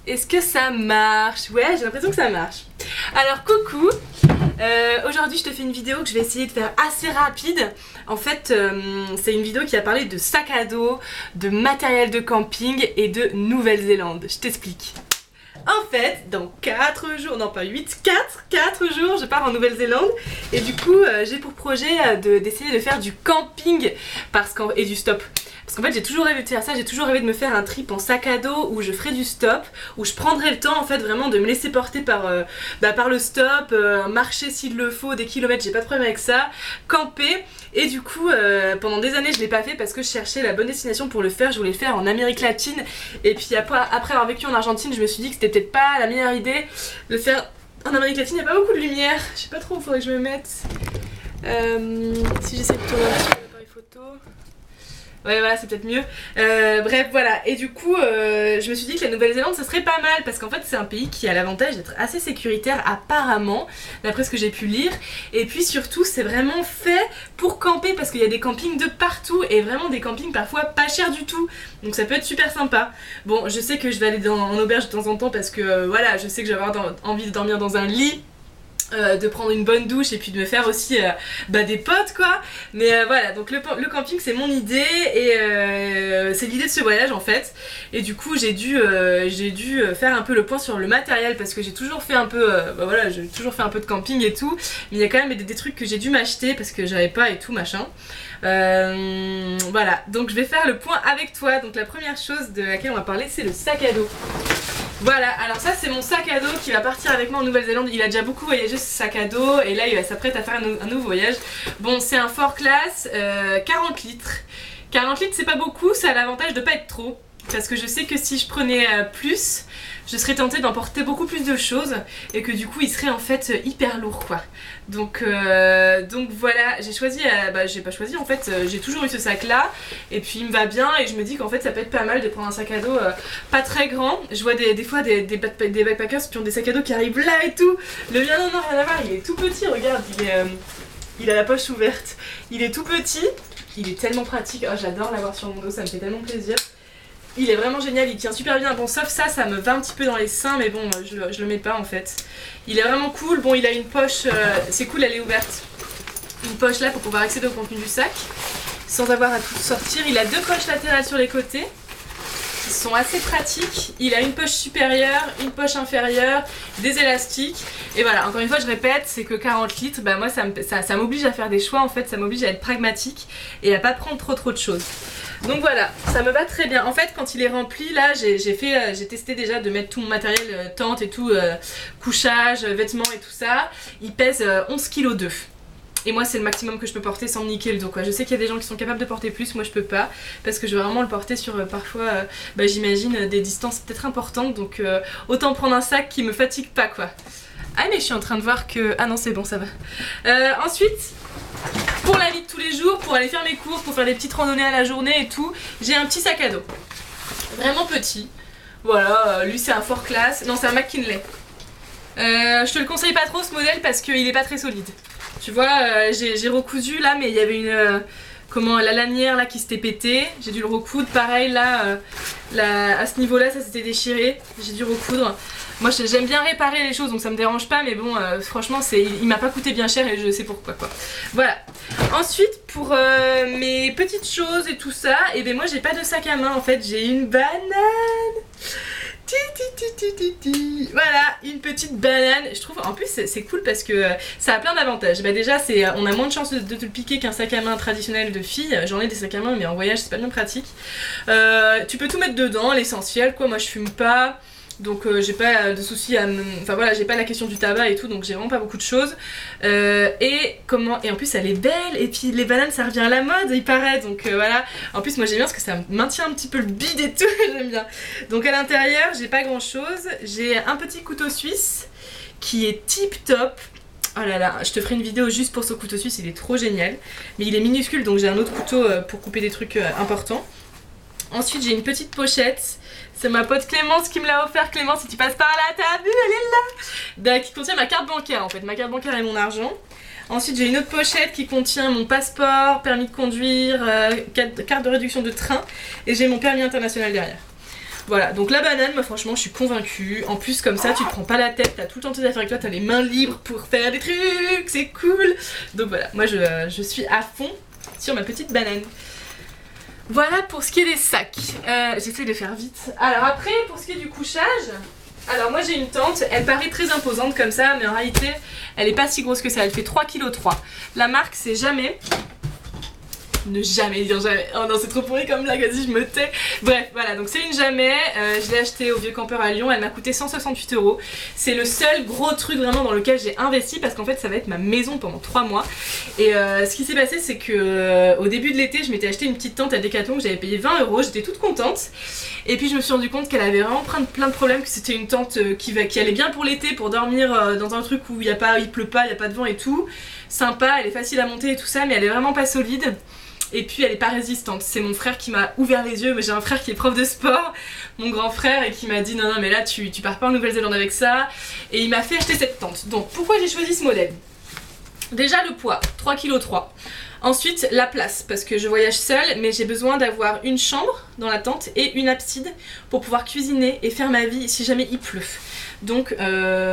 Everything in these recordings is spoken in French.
Est-ce que ça marche? Ouais, j'ai l'impression que ça marche. Alors coucou, aujourd'hui je te fais une vidéo que je vais essayer de faire assez rapide. En fait, c'est une vidéo qui a parlé de sac à dos, de matériel de camping et de Nouvelle-Zélande. Je t'explique. En fait, dans 4 jours, non pas 8, 4 jours, je pars en Nouvelle-Zélande et du coup, j'ai pour projet d'essayer de faire du camping et du stop. Parce qu'en fait, j'ai toujours rêvé de faire ça, j'ai toujours rêvé de me faire un trip en sac à dos où je ferais du stop, où je prendrais le temps en fait vraiment de me laisser porter par le stop, marcher s'il le faut, des kilomètres, j'ai pas de problème avec ça, camper. Et du coup, pendant des années, je l'ai pas fait parce que je cherchais la bonne destination pour le faire. Je voulais le faire en Amérique latine. Et puis après avoir vécu en Argentine, je me suis dit que c'était peut-être pas la meilleure idée de le faire en Amérique latine. Il n'y a pas beaucoup de lumière. Je sais pas trop où il faudrait que je me mette. Si j'essaie de tourner un petit peu l'appareil photo. Ouais, voilà, c'est peut-être mieux. Bref, voilà. Et du coup, je me suis dit que la Nouvelle-Zélande, ça serait pas mal. Parce qu'en fait, c'est un pays qui a l'avantage d'être assez sécuritaire, apparemment, d'après ce que j'ai pu lire. Et puis surtout, c'est vraiment fait pour camper. Parce qu'il y a des campings de partout. Et vraiment des campings parfois pas chers du tout. Donc ça peut être super sympa. Bon, je sais que je vais aller en auberge de temps en temps. Parce que, voilà, je sais que je vais avoir envie de dormir dans un lit. De prendre une bonne douche et puis de me faire aussi des potes quoi, mais voilà, donc le camping c'est mon idée et c'est l'idée de ce voyage en fait. Et du coup j'ai dû faire un peu le point sur le matériel parce que j'ai toujours fait un peu j'ai toujours fait un peu de camping et tout, mais il y a quand même des trucs que j'ai dû m'acheter parce que j'avais pas et tout machin. Voilà, donc je vais faire le point avec toi. Donc la première chose de laquelle on va parler c'est le sac à dos. Voilà, alors ça c'est mon sac à dos qui va partir avec moi en Nouvelle-Zélande. Il a déjà beaucoup voyagé ce sac à dos et là il s'apprête à faire un nouveau voyage. Bon, c'est un Ford Class, 40 litres. 40 litres c'est pas beaucoup, ça a l'avantage de pas être trop. Parce que je sais que si je prenais plus, je serais tentée d'emporter beaucoup plus de choses et que du coup il serait en fait hyper lourd quoi. Donc voilà, j'ai choisi, j'ai pas choisi en fait, j'ai toujours eu ce sac là et puis il me va bien et je me dis qu'en fait ça peut être pas mal de prendre un sac à dos pas très grand. Je vois des fois des backpackers qui ont des sacs à dos qui arrivent là et tout. Le mien non rien à voir, il est tout petit, regarde, il a la poche ouverte, il est tout petit, il est tellement pratique, oh j'adore l'avoir sur mon dos, ça me fait tellement plaisir. Il est vraiment génial, il tient super bien. Bon, sauf ça me va un petit peu dans les seins, mais bon, je le mets pas en fait. Il est vraiment cool. Bon, il a une poche, c'est cool, elle est ouverte. Une poche là pour pouvoir accéder au contenu du sac, sans avoir à tout sortir. Il a 2 poches latérales sur les côtés, qui sont assez pratiques. Il a une poche supérieure, une poche inférieure, des élastiques. Et voilà, encore une fois, je répète, c'est que 40 litres, moi ça m'oblige à faire des choix en fait, ça m'oblige à être pragmatique et à pas prendre trop de choses. Donc voilà, ça me va très bien. En fait, quand il est rempli, là, j'ai testé déjà de mettre tout mon matériel, tente et tout, couchage, vêtements et tout ça. Il pèse 11 kg 2. Et moi, c'est le maximum que je peux porter sans me niquer le dos, quoi. Je sais qu'il y a des gens qui sont capables de porter plus, moi je peux pas, parce que je veux vraiment le porter sur parfois, j'imagine, des distances peut-être importantes. Donc autant prendre un sac qui me fatigue pas, quoi. Ah mais je suis en train de voir que... Ah non, c'est bon, ça va. Ensuite... Pour la vie de tous les jours, pour aller faire mes courses, pour faire des petites randonnées à la journée et tout, j'ai un petit sac à dos. Vraiment petit. Voilà, lui c'est un Ford Class. Non, c'est un McKinley. Je te le conseille pas trop ce modèle parce qu'il est pas très solide. Tu vois, j'ai recousu là, mais il y avait la lanière là qui s'était pétée. J'ai dû le recoudre. Pareil là, à ce niveau là, ça s'était déchiré. J'ai dû recoudre. Moi j'aime bien réparer les choses donc ça me dérange pas, mais bon franchement il m'a pas coûté bien cher et je sais pourquoi quoi. Voilà. Ensuite pour mes petites choses et tout ça, et ben moi j'ai pas de sac à main en fait, j'ai une banane. Voilà, une petite banane. Je trouve en plus c'est cool parce que ça a plein d'avantages. Déjà on a moins de chances de te le piquer qu'un sac à main traditionnel de fille. J'en ai des sacs à main mais en voyage c'est pas bien pratique. Tu peux tout mettre dedans, l'essentiel quoi. Moi je fume pas. Donc j'ai pas de soucis Enfin voilà, j'ai pas la question du tabac et tout, donc j'ai vraiment pas beaucoup de choses. Et en plus elle est belle, et puis les bananes ça revient à la mode il paraît, donc voilà. En plus moi j'aime bien parce que ça maintient un petit peu le bide et tout, j'aime bien. Donc à l'intérieur j'ai pas grand chose, j'ai un petit couteau suisse qui est tip top. Oh là là, je te ferai une vidéo juste pour ce couteau suisse, il est trop génial. Mais il est minuscule donc j'ai un autre couteau pour couper des trucs importants. Ensuite j'ai une petite pochette. C'est ma pote Clémence qui me l'a offert. Clémence, si tu passes par là, t'as vu, elle est là. Qui contient ma carte bancaire en fait, ma carte bancaire et mon argent. Ensuite j'ai une autre pochette qui contient mon passeport, permis de conduire, carte de réduction de train, et j'ai mon permis international derrière. Voilà, donc la banane, moi franchement je suis convaincue. En plus comme ça tu te prends pas la tête, t'as tout le temps tes affaires avec toi, t'as les mains libres pour faire des trucs, c'est cool. Donc voilà, moi je suis à fond sur ma petite banane. Voilà pour ce qui est des sacs. J'essaie de faire vite. Alors après, pour ce qui est du couchage, alors moi j'ai une tente, elle paraît très imposante comme ça, mais en réalité elle est pas si grosse que ça, elle fait 3,3 kg. La marque c'est Jamais. Ne jamais dire jamais. Oh non, c'est trop pourri comme blague, vas-y, je me tais. Bref, voilà, donc c'est une Jamais. Je l'ai acheté au Vieux Campeur à Lyon. Elle m'a coûté 168 €. C'est le seul gros truc vraiment dans lequel j'ai investi parce qu'en fait, ça va être ma maison pendant 3 mois. Et ce qui s'est passé, c'est que au début de l'été, je m'étais acheté une petite tente à Decathlon que j'avais payé 20 €. J'étais toute contente. Et puis, je me suis rendu compte qu'elle avait vraiment plein de problèmes, que c'était une tente qui allait bien pour l'été, pour dormir dans un truc où il pleut pas, il n'y a pas de vent et tout. Sympa, elle est facile à monter et tout ça, mais elle est vraiment pas solide. Et puis elle est pas résistante, c'est mon frère qui m'a ouvert les yeux, mais j'ai un frère qui est prof de sport, mon grand frère, et qui m'a dit non mais là tu pars pas en Nouvelle-Zélande avec ça, et il m'a fait acheter cette tente. Donc pourquoi j'ai choisi ce modèle? Déjà le poids, 3,3 kg. Ensuite la place, parce que je voyage seule, mais j'ai besoin d'avoir une chambre dans la tente et une abside pour pouvoir cuisiner et faire ma vie si jamais il pleut. Donc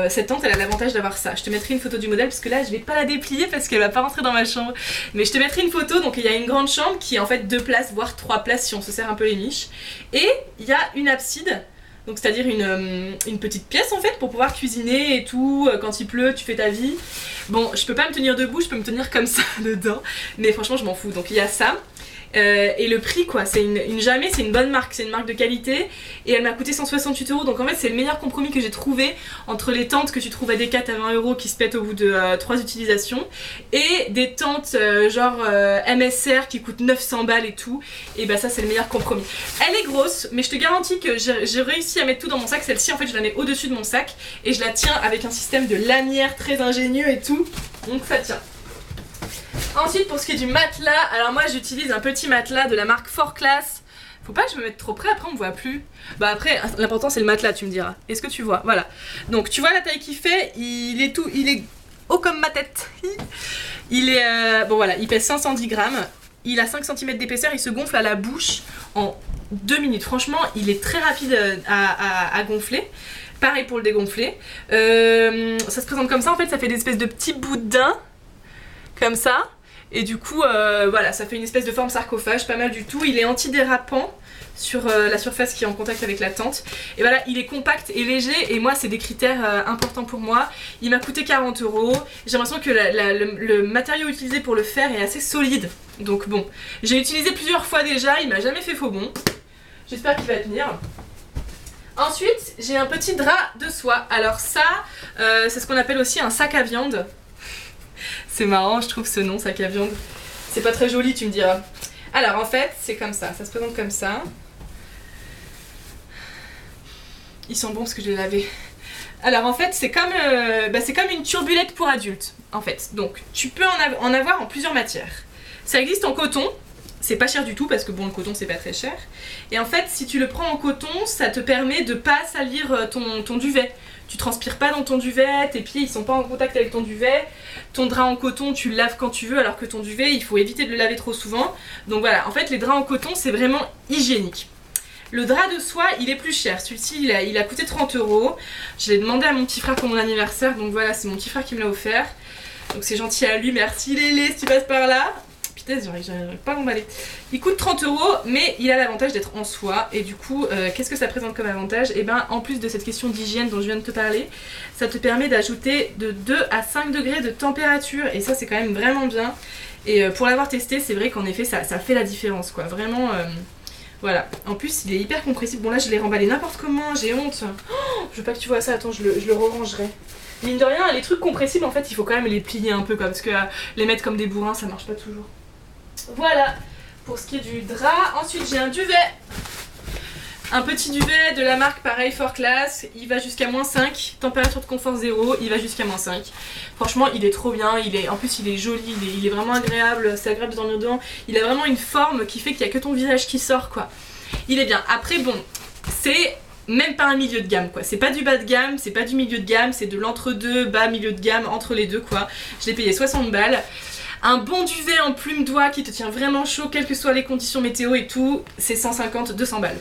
cette tente elle a l'avantage d'avoir ça. Je te mettrai une photo du modèle parce que là je vais pas la déplier parce qu'elle va pas rentrer dans ma chambre. Mais je te mettrai une photo, donc il y a une grande chambre qui est en fait 2 places voire 3 places si on se serre un peu les miches. Et il y a une abside, donc c'est-à-dire une petite pièce en fait pour pouvoir cuisiner et tout. Quand il pleut tu fais ta vie. Bon je peux pas me tenir debout, je peux me tenir comme ça dedans. Mais franchement je m'en fous, donc il y a ça. Et le prix quoi, c'est une Jamais, c'est une bonne marque, c'est une marque de qualité et elle m'a coûté 168 €, donc en fait c'est le meilleur compromis que j'ai trouvé entre les tentes que tu trouves à Decat à 20 € qui se pètent au bout de 3 utilisations et des tentes genre MSR qui coûtent 900 balles et tout, et bah ça c'est le meilleur compromis. Elle est grosse mais je te garantis que j'ai réussi à mettre tout dans mon sac. Celle-ci en fait je la mets au-dessus de mon sac et je la tiens avec un système de lanière très ingénieux et tout, donc ça tient. Ensuite pour ce qui est du matelas, alors moi j'utilise un petit matelas de la marque 4Class. Faut pas que je me mette trop près, après on me voit plus. Bah après l'important c'est le matelas, tu me diras. Est-ce que tu vois? Voilà. Donc tu vois la taille qu'il fait, il est haut comme ma tête. Il est bon voilà, il pèse 510 grammes. Il a 5 cm d'épaisseur, il se gonfle à la bouche en 2 minutes. Franchement il est très rapide à gonfler. Pareil pour le dégonfler. Ça se présente comme ça en fait, ça fait des espèces de petits boudins. Comme ça. Et du coup voilà, ça fait une espèce de forme sarcophage, pas mal du tout. Il est antidérapant sur la surface qui est en contact avec la tente. Et voilà, il est compact et léger et moi c'est des critères importants pour moi. Il m'a coûté 40 €. J'ai l'impression que le matériau utilisé pour le faire est assez solide. Donc bon, j'ai utilisé plusieurs fois déjà, il m'a jamais fait faux bon. J'espère qu'il va tenir. Ensuite, j'ai un petit drap de soie. Alors ça, c'est ce qu'on appelle aussi un sac à viande. C'est marrant, je trouve ce nom, sac à viande. C'est pas très joli, tu me diras. Alors en fait, c'est comme ça se présente comme ça. Ils sont bons parce que je les lavais. Alors en fait, c'est comme une turbulette pour adultes, en fait. Donc tu peux en avoir en plusieurs matières. Ça existe en coton. C'est pas cher du tout parce que bon, le coton c'est pas très cher. Et en fait, si tu le prends en coton, ça te permet de pas salir ton duvet. Tu transpires pas dans ton duvet, tes pieds ils sont pas en contact avec ton duvet. Ton drap en coton tu le laves quand tu veux, alors que ton duvet il faut éviter de le laver trop souvent. Donc voilà, en fait les draps en coton c'est vraiment hygiénique. Le drap de soie il est plus cher, celui-ci il a coûté 30 €. Je l'ai demandé à mon petit frère pour mon anniversaire, donc voilà c'est mon petit frère qui me l'a offert. Donc c'est gentil à lui, merci Lélé si tu passes par là. J'arrive pas à l'emballer. Il coûte 30 €, mais il a l'avantage d'être en soie. Et du coup, qu'est-ce que ça présente comme avantage? Et ben, en plus de cette question d'hygiène dont je viens de te parler, ça te permet d'ajouter de 2 à 5 degrés de température. Et ça, c'est quand même vraiment bien. Et pour l'avoir testé, c'est vrai qu'en effet, ça fait la différence, quoi. Vraiment, voilà. En plus, il est hyper compressible. Bon, là, je l'ai remballé n'importe comment. J'ai honte. Oh, je veux pas que tu vois ça. Attends, je le rerangerai. Mine de rien, les trucs compressibles, en fait, il faut quand même les plier un peu, quoi. Parce que les mettre comme des bourrins, ça marche pas toujours. Voilà pour ce qui est du drap. Ensuite j'ai un duvet. Un petit duvet de la marque pareil 4Class. Il va jusqu'à -5. Température de confort 0. Il va jusqu'à -5. Franchement il est trop bien. En plus il est joli. Il est vraiment agréable. C'est agréable de dormir dedans. Il a vraiment une forme qui fait qu'il n'y a que ton visage qui sort quoi. Il est bien. Après bon, c'est même pas un milieu de gamme quoi. C'est pas du bas de gamme. C'est pas du milieu de gamme. C'est de l'entre-deux, bas, milieu de gamme, entre les deux quoi. Je l'ai payé 60 balles. Un bon duvet en plume d'oie qui te tient vraiment chaud, quelles que soient les conditions météo et tout, c'est 150-200 balles.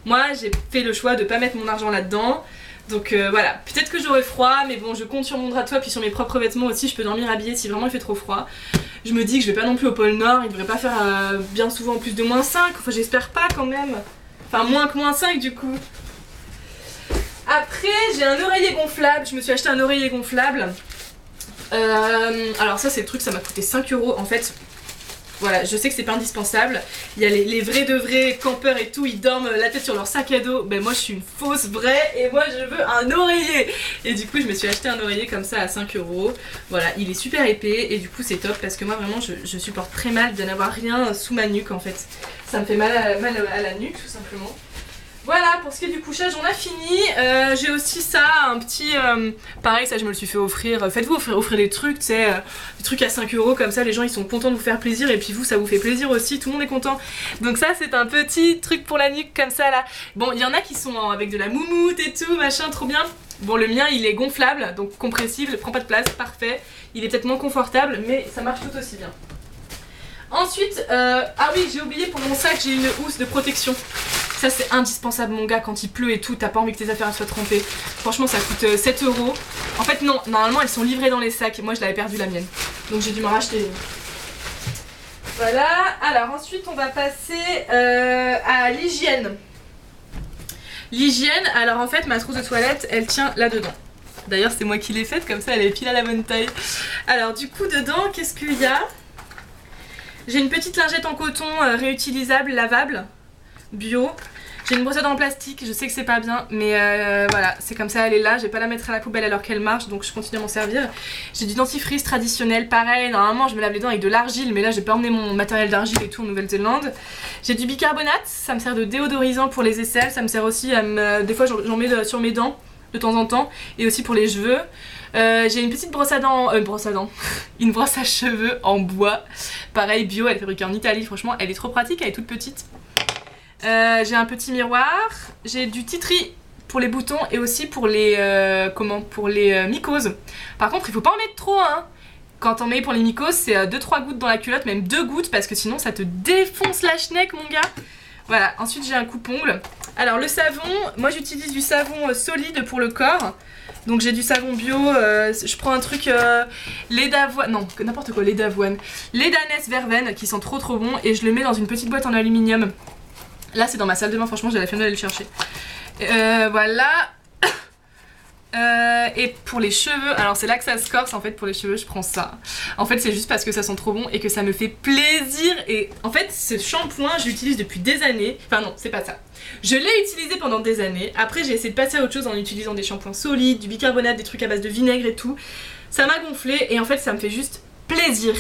Moi j'ai fait le choix de pas mettre mon argent là-dedans. Donc voilà, peut-être que j'aurai froid, mais bon, je compte sur mon drap de soie puis sur mes propres vêtements aussi, je peux dormir habillée si vraiment il fait trop froid. Je me dis que je vais pas non plus au pôle Nord, il devrait pas faire bien souvent plus de -5, enfin j'espère pas quand même. Enfin moins que -5 du coup. Après j'ai un oreiller gonflable, je me suis acheté un oreiller gonflable. Alors ça c'est le truc, ça m'a coûté 5 € en fait. Voilà, je sais que c'est pas indispensable. Il y a les vrais de vrais campeurs et tout, ils dorment la tête sur leur sac à dos. Ben moi je suis une fausse vraie et moi je veux un oreiller. Et du coup je me suis acheté un oreiller comme ça à 5 €. Voilà, il est super épais et du coup c'est top parce que moi vraiment je supporte très mal de n'avoir rien sous ma nuque en fait. Ça me fait mal à la nuque tout simplement. Voilà, pour ce qui est du couchage, on a fini. J'ai aussi ça, un petit... pareil, ça je me le suis fait offrir. Faites-vous offrir des trucs, tu sais, des trucs à 5 € comme ça, les gens ils sont contents de vous faire plaisir et puis vous, ça vous fait plaisir aussi, tout le monde est content. Donc ça, c'est un petit truc pour la nuque comme ça là. Bon, il y en a qui sont avec de la moumoute et tout, machin, trop bien. Bon, le mien il est gonflable, donc compressible, prend pas de place, parfait. Il est peut-être moins confortable, mais ça marche tout aussi bien. Ensuite, ah oui, j'ai oublié, pour mon sac, j'ai une housse de protection. Ça c'est indispensable mon gars, quand il pleut et tout, t'as pas envie que tes affaires soient trempées. Franchement ça coûte 7 €. En fait non, normalement elles sont livrées dans les sacs, moi je l'avais perdu la mienne. Donc j'ai dû m'en racheter une. Voilà, alors ensuite on va passer à l'hygiène. L'hygiène, alors en fait ma trousse de toilette elle tient là-dedans. D'ailleurs c'est moi qui l'ai faite, comme ça elle est pile à la bonne taille. Alors du coup dedans, qu'est-ce qu'il y a? J'ai une petite lingette en coton réutilisable, lavable, bio. J'ai une brosse à dents en plastique, je sais que c'est pas bien, mais voilà, c'est comme ça, elle est là, je vais pas la mettre à la poubelle alors qu'elle marche, donc je continue à m'en servir. J'ai du dentifrice traditionnel, pareil, normalement je me lave les dents avec de l'argile, mais là j'ai pas emmené mon matériel d'argile et tout en Nouvelle-Zélande. J'ai du bicarbonate, ça me sert de déodorisant pour les aisselles, ça me sert aussi à me... Des fois j'en mets sur mes dents, de temps en temps, et aussi pour les cheveux. J'ai une petite brosse à dents, une brosse à cheveux en bois, pareil bio, elle est fabriquée en Italie, franchement elle est trop pratique, elle est toute petite. J'ai un petit miroir, j'ai du tea tree pour les boutons et aussi pour les mycoses. Par contre il faut pas en mettre trop hein. Quand t'en mets pour les mycoses c'est 2-3 gouttes dans la culotte, même 2 gouttes parce que sinon ça te défonce la schneck mon gars. Voilà, ensuite j'ai un coupe-ongle. Alors le savon, moi j'utilise du savon solide pour le corps. Donc j'ai du savon bio, je prends un truc lait d'avoine, non n'importe quoi, lait d'avoine, lait d'ânesse verveine qui sent trop bon et je le mets dans une petite boîte en aluminium. Là c'est dans ma salle de bain, franchement j'ai la flemme d'aller le chercher. Voilà. Et pour les cheveux, alors c'est là que ça se corse en fait, pour les cheveux je prends ça. En fait c'est juste parce que ça sent trop bon et que ça me fait plaisir. Et en fait ce shampoing je l'utilise depuis des années. Enfin non c'est pas ça. Je l'ai utilisé pendant des années. Après j'ai essayé de passer à autre chose en utilisant des shampoings solides, du bicarbonate, des trucs à base de vinaigre et tout. Ça m'a gonflé et en fait ça me fait juste plaisir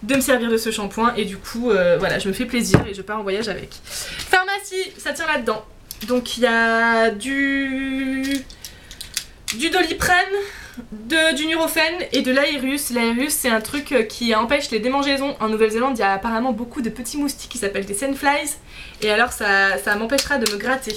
de me servir de ce shampoing. Et du coup voilà, je me fais plaisir et je pars en voyage avec. Pharmacie, ça tient là-dedans. Donc il y a du Doliprane, du Nurofen et de l'Aérus. L'Aérus c'est un truc qui empêche les démangeaisons. En Nouvelle-Zélande il y a apparemment beaucoup de petits moustiques qui s'appellent des sandflies. Et alors ça m'empêchera de me gratter.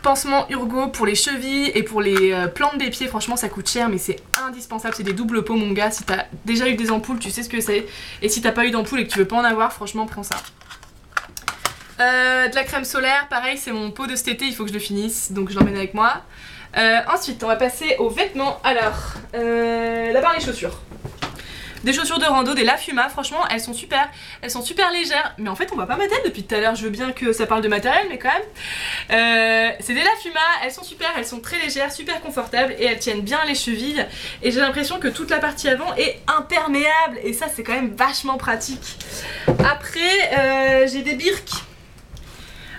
Pansement Urgo pour les chevilles et pour les plantes des pieds. Franchement ça coûte cher mais c'est indispensable. C'est des doubles pots mon gars. Si t'as déjà eu des ampoules tu sais ce que c'est. Et si t'as pas eu d'ampoule et que tu veux pas en avoir, franchement prends ça. De la crème solaire, pareil c'est mon pot de cet été, il faut que je le finisse donc je l'emmène avec moi. Ensuite on va passer aux vêtements. Alors d'abord les chaussures. Des chaussures de rando, des La Fuma, franchement elles sont super légères. Mais en fait on voit pas ma tête depuis tout à l'heure, je veux bien que ça parle de matériel mais quand même. C'est des La Fuma, elles sont super, elles sont très légères, super confortables et elles tiennent bien les chevilles. Et j'ai l'impression que toute la partie avant est imperméable et ça c'est quand même vachement pratique. Après j'ai des birks.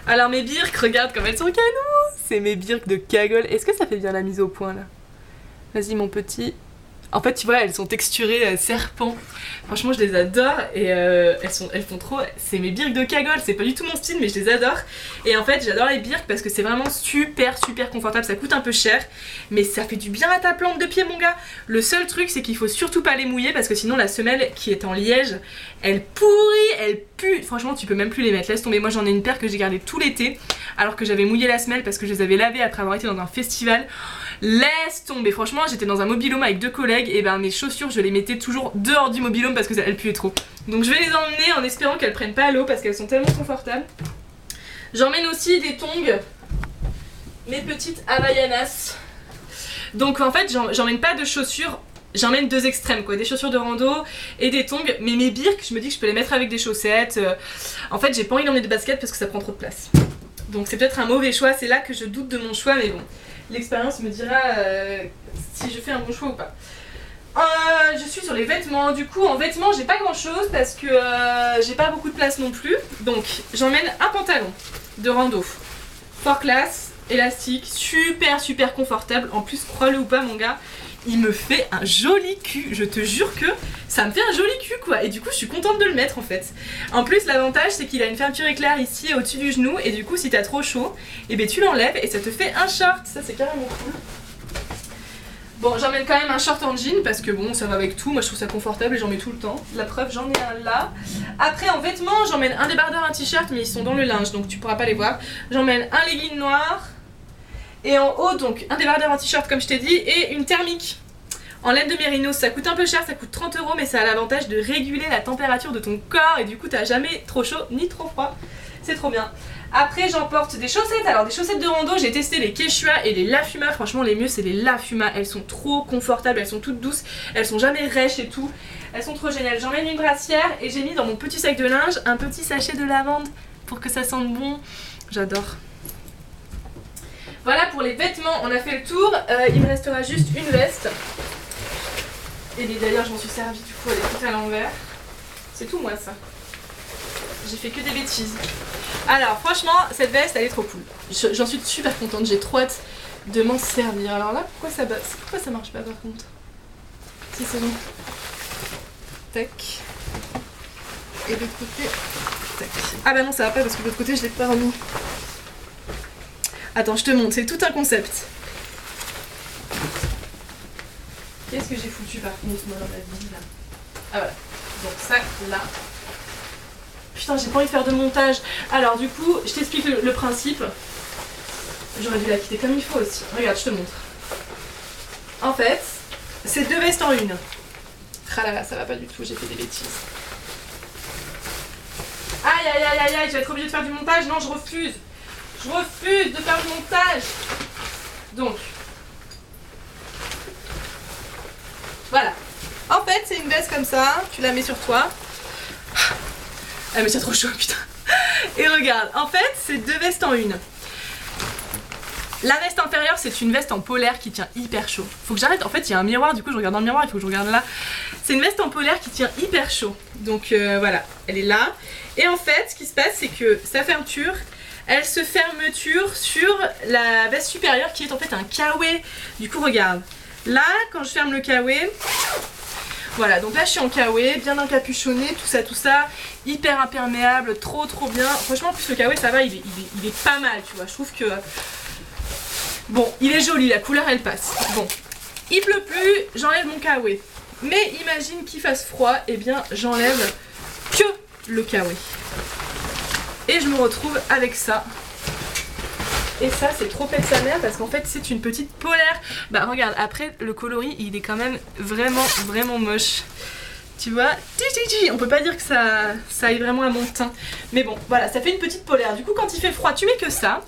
Alors mes birks, regarde comme elles sont canons. C'est mes birks de Kaggle. Est-ce que ça fait bien la mise au point là? Vas-y mon petit. En fait tu vois elles sont texturées serpent. Franchement je les adore et elles font trop... C'est mes birks de Kaggle, c'est pas du tout mon style mais je les adore. Et en fait j'adore les birks parce que c'est vraiment super confortable. Ça coûte un peu cher mais ça fait du bien à ta plante de pied mon gars. Le seul truc c'est qu'il faut surtout pas les mouiller parce que sinon la semelle qui est en liège elle pourrit, elle pue. Franchement tu peux même plus les mettre, laisse tomber. Moi j'en ai une paire que j'ai gardée tout l'été alors que j'avais mouillé la semelle parce que je les avais lavées après avoir été dans un festival. Laisse tomber, franchement j'étais dans un mobil-home avec 2 collègues et ben mes chaussures je les mettais toujours dehors du mobil-home parce qu'elles puaient trop. Donc je vais les emmener en espérant qu'elles prennent pas à l'eau parce qu'elles sont tellement confortables. J'emmène aussi des tongs, mes petites Havaianas. Donc en fait j'emmène pas de chaussures, j'emmène 2 extrêmes quoi, des chaussures de rando et des tongs, mais mes birks je me dis que je peux les mettre avec des chaussettes. En fait j'ai pas envie d'emmener de baskets parce que ça prend trop de place. Donc c'est peut-être un mauvais choix, c'est là que je doute de mon choix, mais bon, l'expérience me dira si je fais un bon choix ou pas. Je suis sur les vêtements, du coup en vêtements j'ai pas grand chose parce que j'ai pas beaucoup de place non plus. Donc j'emmène un pantalon de rando, fort classe, élastique, super confortable. En plus crois-le ou pas mon gars, il me fait un joli cul, je te jure que ça me fait un joli cul quoi. Et du coup je suis contente de le mettre en fait. En plus l'avantage c'est qu'il a une fermeture éclair ici au-dessus du genou. Et du coup si t'as trop chaud, et ben tu l'enlèves et ça te fait un short. Ça c'est carrément cool. Bon j'emmène quand même un short en jean parce que bon ça va avec tout. Moi je trouve ça confortable et j'en mets tout le temps. La preuve j'en ai un là. Après en vêtements j'emmène un débardeur, un t-shirt, mais ils sont dans le linge donc tu pourras pas les voir. J'emmène un legging noir. Et en haut donc un débardeur, un t-shirt comme je t'ai dit, et une thermique en laine de mérino. Ça coûte un peu cher, ça coûte 30 € mais ça a l'avantage de réguler la température de ton corps et du coup t'as jamais trop chaud ni trop froid. C'est trop bien. Après j'emporte des chaussettes, alors des chaussettes de rando, j'ai testé les Quechua et les La Fuma. Franchement les mieux c'est les La Fuma, elles sont trop confortables, elles sont toutes douces, elles sont jamais rêches et tout. Elles sont trop géniales. J'emmène une brassière et j'ai mis dans mon petit sac de linge un petit sachet de lavande pour que ça sente bon. J'adore. Voilà pour les vêtements, on a fait le tour, il me restera juste une veste. Et d'ailleurs je m'en suis servi du coup, elle est toute à l'envers. C'est tout moi ça. J'ai fait que des bêtises. Alors franchement cette veste elle est trop cool. J'en suis super contente, j'ai trop hâte de m'en servir. Alors là pourquoi ça marche pas par contre? Si c'est bon. Tac. Et de l'autre côté. Tac. Ah bah non ça va pas parce que de l'autre côté je l'ai pas remis. Attends, je te montre, c'est tout un concept. Qu'est-ce que j'ai foutu par contre moi dans ma vie là? Ah voilà, donc ça là. Putain, j'ai pas envie de faire de montage. Alors du coup, je t'explique le principe. J'aurais dû la quitter comme il faut aussi. Regarde, je te montre. En fait, c'est 2 vestes en une. Ah là là, ça va pas du tout, j'ai fait des bêtises. Aïe aïe aïe aïe aïe, je vais être obligée de faire du montage. Non, je refuse. Je refuse de faire du montage. Donc, voilà. En fait, c'est une veste comme ça. Tu la mets sur toi. Ah mais c'est trop chaud, putain. Et regarde, en fait, c'est 2 vestes en une. La veste inférieure, c'est une veste en polaire qui tient hyper chaud. Faut que j'arrête, en fait, il y a un miroir, du coup, je regarde dans le miroir, il faut que je regarde là. C'est une veste en polaire qui tient hyper chaud. Donc voilà, elle est là. Et en fait, ce qui se passe, c'est que sa fermeture, elle se fermeture sur la veste supérieure qui est en fait un kawé. Du coup, regarde. Là, quand je ferme le kawé, voilà, donc là je suis en kawé, bien encapuchonné, tout ça, hyper imperméable, trop bien. Franchement, en plus le kawé ça va, il est pas mal, tu vois. Je trouve que bon, il est joli, la couleur elle passe. Bon, il pleut plus, j'enlève mon kawé. Mais imagine qu'il fasse froid, et bien j'enlève que le kawé. Et je me retrouve avec ça. Et ça c'est trop pète sa mère parce qu'en fait c'est une petite polaire. Bah regarde, après le coloris il est quand même vraiment moche. Tu vois, on peut pas dire que ça aille vraiment à mon teint. Mais bon voilà, ça fait une petite polaire. Du coup quand il fait froid tu mets que ça.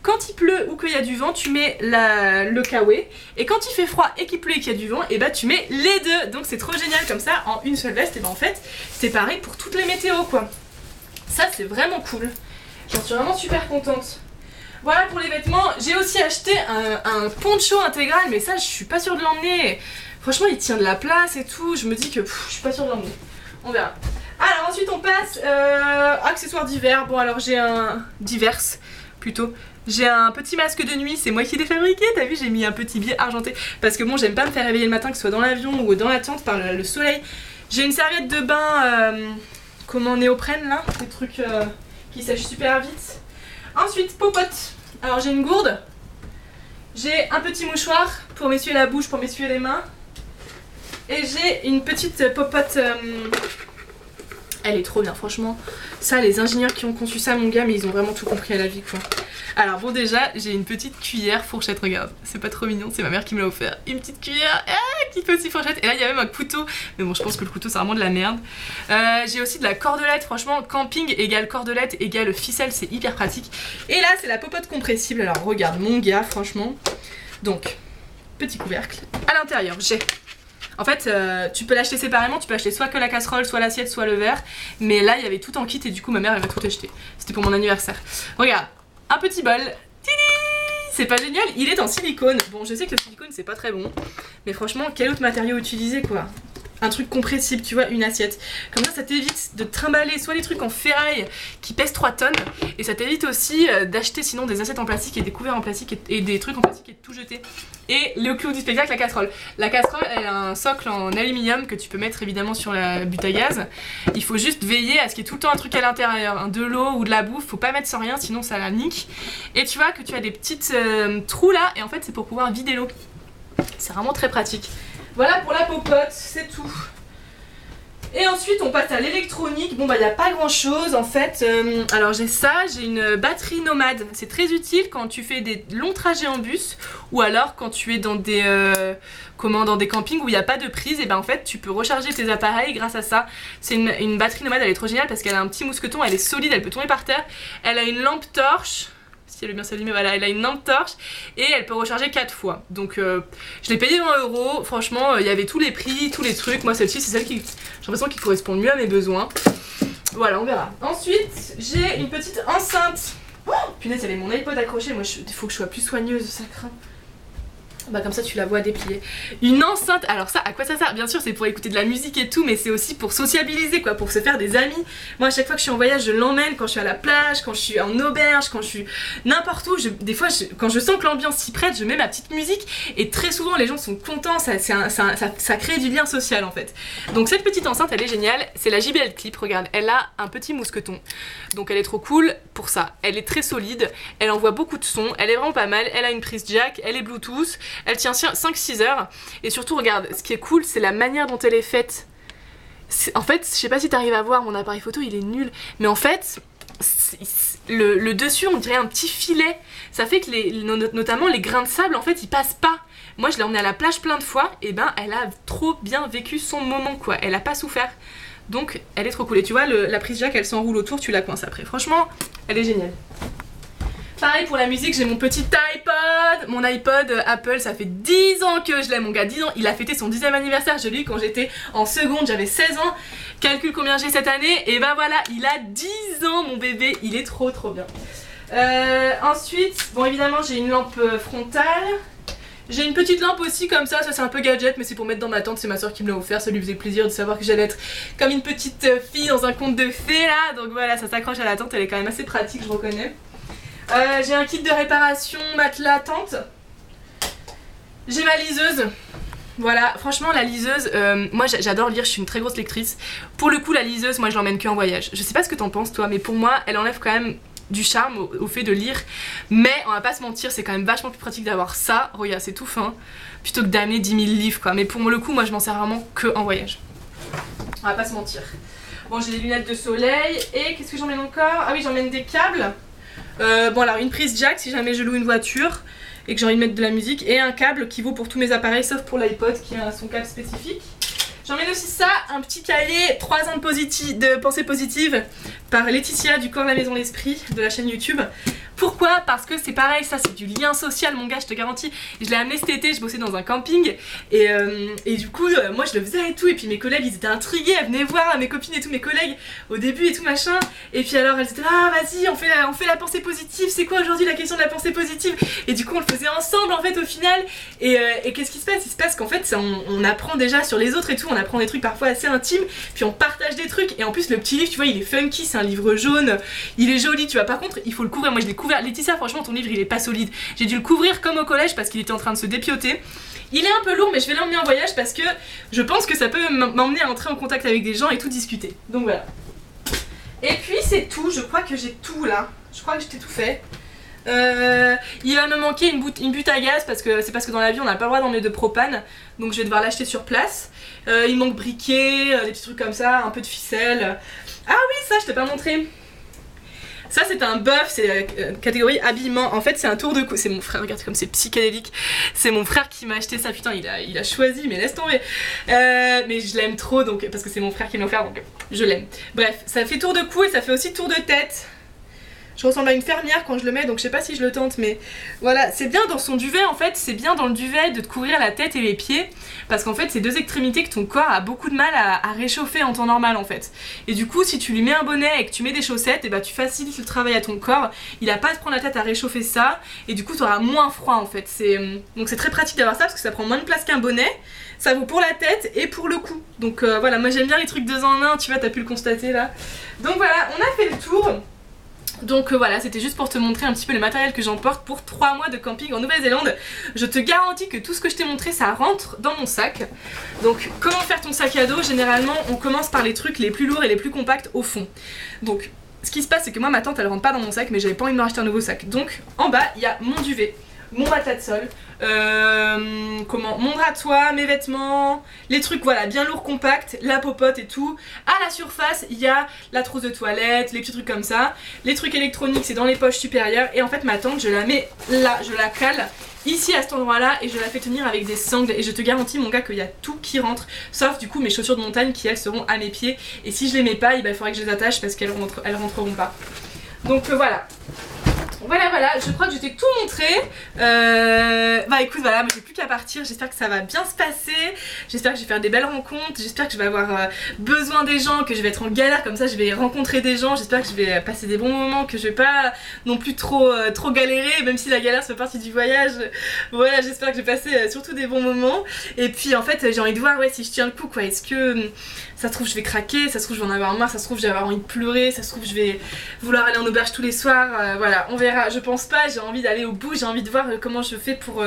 Quand il pleut ou qu'il y a du vent tu mets le kawé. Et quand il fait froid et qu'il pleut et qu'il y a du vent, et bah tu mets les deux. Donc c'est trop génial comme ça en une seule veste. Et bah en fait c'est pareil pour toutes les météos quoi. Ça c'est vraiment cool. J'en suis vraiment super contente. Voilà pour les vêtements. J'ai aussi acheté un poncho intégral, mais ça je suis pas sûre de l'emmener. Franchement il tient de la place et tout. Je me dis que je suis pas sûre de l'emmener. On verra. Alors ensuite on passe accessoires d'hiver. Bon alors j'ai un divers plutôt. J'ai un petit masque de nuit, c'est moi qui l'ai fabriqué. T'as vu, j'ai mis un petit biais argenté parce que bon j'aime pas me faire réveiller le matin, que ce soit dans l'avion ou dans la tente par le soleil. J'ai une serviette de bain comment néoprène là, des trucs qui sèchent super vite. Ensuite, popote. Alors j'ai une gourde, j'ai un petit mouchoir pour m'essuyer la bouche, pour m'essuyer les mains. Et j'ai une petite popote Elle est trop bien, franchement. Ça, les ingénieurs qui ont conçu ça, mon gars, mais ils ont vraiment tout compris à la vie, quoi. Alors bon, déjà, j'ai une petite cuillère fourchette, regarde. C'est pas trop mignon, c'est ma mère qui me l'a offert. Une petite cuillère qui fait aussi fourchette. Et là, il y a même un couteau. Mais bon, je pense que le couteau, c'est vraiment de la merde. J'ai aussi de la cordelette, franchement. Camping égale cordelette égale ficelle, c'est hyper pratique. Et là, c'est la popote compressible. Alors regarde, mon gars, franchement. Donc, petit couvercle. À l'intérieur, j'ai... En fait, tu peux l'acheter séparément, tu peux acheter soit que la casserole, soit l'assiette, soit le verre. Mais là, il y avait tout en kit et du coup, ma mère, elle m'a tout acheté. C'était pour mon anniversaire. Regarde, un petit bol. C'est pas génial, il est en silicone. Bon, je sais que le silicone, c'est pas très bon. Mais franchement, quel autre matériau utiliser, quoi? Un truc compressible, tu vois, une assiette. Comme ça t'évite de trimballer soit les trucs en ferraille qui pèsent 3 tonnes, et ça t'évite aussi d'acheter sinon des assiettes en plastique et des couverts en plastique et des trucs en plastique et de tout jeter. Et le clou du spectacle, la casserole. La casserole, elle a un socle en aluminium que tu peux mettre évidemment sur la butte à gaz. Il faut juste veiller à ce qu'il y ait tout le temps un truc à l'intérieur, hein, de l'eau ou de la bouffe, faut pas mettre sans rien sinon ça la nique. Et tu vois que tu as des petites trous là, et en fait c'est pour pouvoir vider l'eau. C'est vraiment très pratique. Voilà pour la popote, c'est tout. Et ensuite on passe à l'électronique. Bon bah il n'y a pas grand chose en fait. Alors j'ai ça, j'ai une batterie nomade. C'est très utile quand tu fais des longs trajets en bus, ou alors quand tu es dans des dans des campings où il n'y a pas de prise. Et ben en fait tu peux recharger tes appareils grâce à ça. C'est une batterie nomade, elle est trop géniale parce qu'elle a un petit mousqueton, elle est solide, elle peut tourner par terre. Elle a une lampe torche. Si elle est bien s'allumer, voilà, elle a une lampe torche et elle peut recharger 4 fois. Donc je l'ai payé 20 €. Franchement, il y avait tous les prix, tous les trucs. Moi, celle-ci, c'est celle qui, j'ai l'impression, qui correspond mieux à mes besoins. Voilà, on verra. Ensuite, j'ai une petite enceinte. Oh, punaise, il y avait mon iPod accroché. Moi, il faut que je sois plus soigneuse, ça craint. Bah comme ça tu la vois déplier. Une enceinte, alors ça à quoi ça sert? Bien sûr c'est pour écouter de la musique et tout, mais c'est aussi pour sociabiliser quoi, pour se faire des amis. Moi à chaque fois que je suis en voyage je l'emmène, quand je suis à la plage, quand je suis en auberge, quand je suis n'importe où, des fois quand je sens que l'ambiance s'y prête, je mets ma petite musique et très souvent les gens sont contents, ça crée du lien social en fait. Donc cette petite enceinte elle est géniale, c'est la JBL Clip, regarde, elle a un petit mousqueton. Donc elle est trop cool pour ça, elle est très solide, elle envoie beaucoup de sons, elle est vraiment pas mal, elle a une prise jack, elle est Bluetooth. Elle tient 5-6 heures et surtout regarde, ce qui est cool c'est la manière dont elle est faite. En fait, je sais pas si t'arrives à voir, mon appareil photo il est nul, mais en fait le dessus on dirait un petit filet. Ça fait que notamment les grains de sable en fait ils passent pas. Moi je l'ai emmenée à la plage plein de fois et ben elle a trop bien vécu son moment quoi, elle a pas souffert. Donc elle est trop cool et tu vois la prise jack elle s'enroule autour, tu la coinces après. Franchement elle est géniale. Pareil pour la musique, j'ai mon petit iPod. Mon iPod Apple, ça fait 10 ans que je l'ai, mon gars, 10 ans. Il a fêté son 10e anniversaire, je l'ai eu quand j'étais en seconde, j'avais 16 ans. Calcule combien j'ai cette année, et ben voilà, il a 10 ans mon bébé, il est trop bien. Ensuite, bon évidemment j'ai une lampe frontale. J'ai une petite lampe aussi comme ça c'est un peu gadget mais c'est pour mettre dans ma tente, c'est ma soeur qui me l'a offert, ça lui faisait plaisir de savoir que j'allais être comme une petite fille dans un conte de fées là. Donc voilà, ça s'accroche à la tente, elle est quand même assez pratique, je reconnais. J'ai un kit de réparation matelas tente. J'ai ma liseuse. Voilà, franchement la liseuse, moi j'adore lire, je suis une très grosse lectrice. Pour le coup la liseuse, moi je l'emmène que en voyage. Je sais pas ce que t'en penses toi, mais pour moi elle enlève quand même du charme au fait de lire. Mais on va pas se mentir, c'est quand même vachement plus pratique d'avoir ça, regarde c'est tout fin, plutôt que d'amener 10 000 livres quoi. Mais pour le coup moi je m'en sers vraiment que en voyage. On va pas se mentir. Bon j'ai des lunettes de soleil et qu'est-ce que j'emmène encore? Ah oui j'emmène des câbles. Bon alors une prise jack si jamais je loue une voiture et que j'ai envie de mettre de la musique, et un câble qui vaut pour tous mes appareils sauf pour l'iPod qui a son câble spécifique. J'emmène aussi ça, un petit cahier 3 ans de pensée positive par Laetitia du Corps de la Maison L'Esprit de la chaîne YouTube. Pourquoi? Parce que c'est pareil, ça c'est du lien social mon gars, je te garantis. Je l'ai amené cet été, je bossais dans un camping et du coup moi je le faisais et tout, et puis mes collègues ils étaient intrigués, elles venaient voir, mes copines et tout, mes collègues au début et tout machin, et puis alors elles étaient là, ah, vas-y on fait la pensée positive, c'est quoi aujourd'hui la question de la pensée positive? Et du coup on le faisait ensemble en fait au final, et qu'est-ce qui se passe? Il se passe qu'en fait on apprend déjà sur les autres et tout, on apprend des trucs parfois assez intimes, puis on partage des trucs, et en plus le petit livre tu vois il est funky, c'est un livre jaune, il est joli tu vois, par contre il faut le couvrir, moi je l'ai couvert. Laetitia franchement ton livre il est pas solide, j'ai dû le couvrir comme au collège parce qu'il était en train de se dépioter. Il est un peu lourd mais je vais l'emmener en voyage parce que je pense que ça peut m'emmener à entrer en contact avec des gens et tout discuter. Donc voilà. Et puis c'est tout, je crois que j'ai tout là, je crois que j'ai tout fait. Il va me manquer une butte à gaz parce que c'est parce que dans l'avion on n'a pas le droit d'emmener de propane, donc je vais devoir l'acheter sur place. Il manque briquet, des petits trucs comme ça, un peu de ficelle. Ah oui, ça je t'ai pas montré. Ça c'est un buff, c'est catégorie habillement. En fait c'est un tour de cou. C'est mon frère, regarde comme c'est psychédélique. C'est mon frère qui m'a acheté ça, putain il a choisi, mais laisse tomber. Mais je l'aime trop donc, parce que c'est mon frère qui me l'a offert donc je l'aime. Bref, ça fait tour de cou et ça fait aussi tour de tête. Je ressemble à une fermière quand je le mets, donc je sais pas si je le tente, mais voilà, c'est bien dans son duvet en fait, c'est bien dans le duvet de te couvrir la tête et les pieds, parce qu'en fait c'est deux extrémités que ton corps a beaucoup de mal à réchauffer en temps normal en fait. Et du coup si tu lui mets un bonnet et que tu mets des chaussettes, et bah tu facilites le travail à ton corps, il a pas à se prendre la tête à réchauffer ça, et du coup tu auras moins froid en fait. Donc c'est très pratique d'avoir ça parce que ça prend moins de place qu'un bonnet. Ça vaut pour la tête et pour le cou. Donc voilà, moi j'aime bien les trucs 2 en 1, tu vois, t'as pu le constater là. Donc voilà, on a fait le tour. Donc voilà, c'était juste pour te montrer un petit peu le matériel que j'emporte pour 3 mois de camping en Nouvelle-Zélande. Je te garantis que tout ce que je t'ai montré, ça rentre dans mon sac. Donc comment faire ton sac à dos? Généralement, on commence par les trucs les plus lourds et les plus compacts au fond. Donc ce qui se passe, c'est que moi, ma tante, elle rentre pas dans mon sac, mais j'avais pas envie de me racheter un nouveau sac. Donc en bas, il y a mon duvet, mon matelas de sol, mon drap de soie, mes vêtements, les trucs voilà bien lourds, compacts, la popote et tout. À la surface il y a la trousse de toilette, les petits trucs comme ça. Les trucs électroniques c'est dans les poches supérieures. Et en fait ma tante je la mets là, je la cale ici à cet endroit là et je la fais tenir avec des sangles. Et je te garantis mon gars qu'il y a tout qui rentre, sauf du coup mes chaussures de montagne qui elles seront à mes pieds. Et si je les mets pas, il faudrait que je les attache parce qu'elles rentreront pas. Donc voilà. Voilà, je crois que je t'ai tout montré. Bah écoute, voilà, moi j'ai plus qu'à partir. J'espère que ça va bien se passer. J'espère que je vais faire des belles rencontres. J'espère que je vais avoir besoin des gens, que je vais être en galère comme ça. Je vais rencontrer des gens. J'espère que je vais passer des bons moments, que je vais pas non plus trop galérer, même si la galère fait partie du voyage. Voilà, j'espère que je vais passer surtout des bons moments. Et puis en fait, j'ai envie de voir si je tiens le coup quoi. Est-ce que ça se trouve je vais craquer, ça se trouve je vais en avoir marre, ça se trouve je vais avoir envie de pleurer, ça se trouve je vais vouloir aller en auberge tous les soirs. Voilà, on verra. Je pense pas, j'ai envie d'aller au bout, j'ai envie de voir comment je fais pour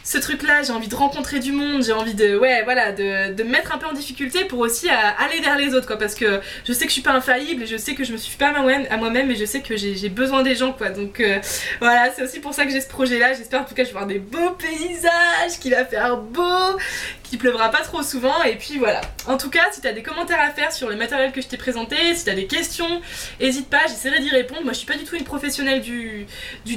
ce truc là, j'ai envie de rencontrer du monde, j'ai envie de me mettre un peu en difficulté pour aussi aller vers les autres quoi, parce que je sais que je suis pas infaillible et je sais que je me suffis pas à moi-même, mais je sais que j'ai besoin des gens quoi, donc voilà, c'est aussi pour ça que j'ai ce projet là. J'espère en tout cas que je vais voir des beaux paysages, qu'il va faire beau, qu'il pleuvra pas trop souvent. Et puis voilà, en tout cas si t'as des commentaires à faire sur le matériel que je t'ai présenté, si t'as des questions, hésite pas, j'essaierai d'y répondre. Moi je suis pas du tout une professionnelle du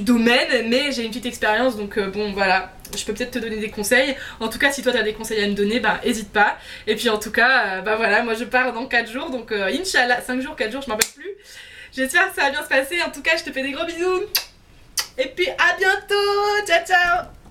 domaine, mais j'ai une petite expérience, donc bon voilà, je peux peut-être te donner des conseils. En tout cas si toi t'as des conseils à me donner, bah hésite pas. Et puis en tout cas bah voilà, moi je pars dans 4 jours, donc Inch'Allah, 5 jours, 4 jours, je m'en rappelle plus. J'espère que ça va bien se passer. En tout cas je te fais des gros bisous et puis à bientôt, ciao ciao.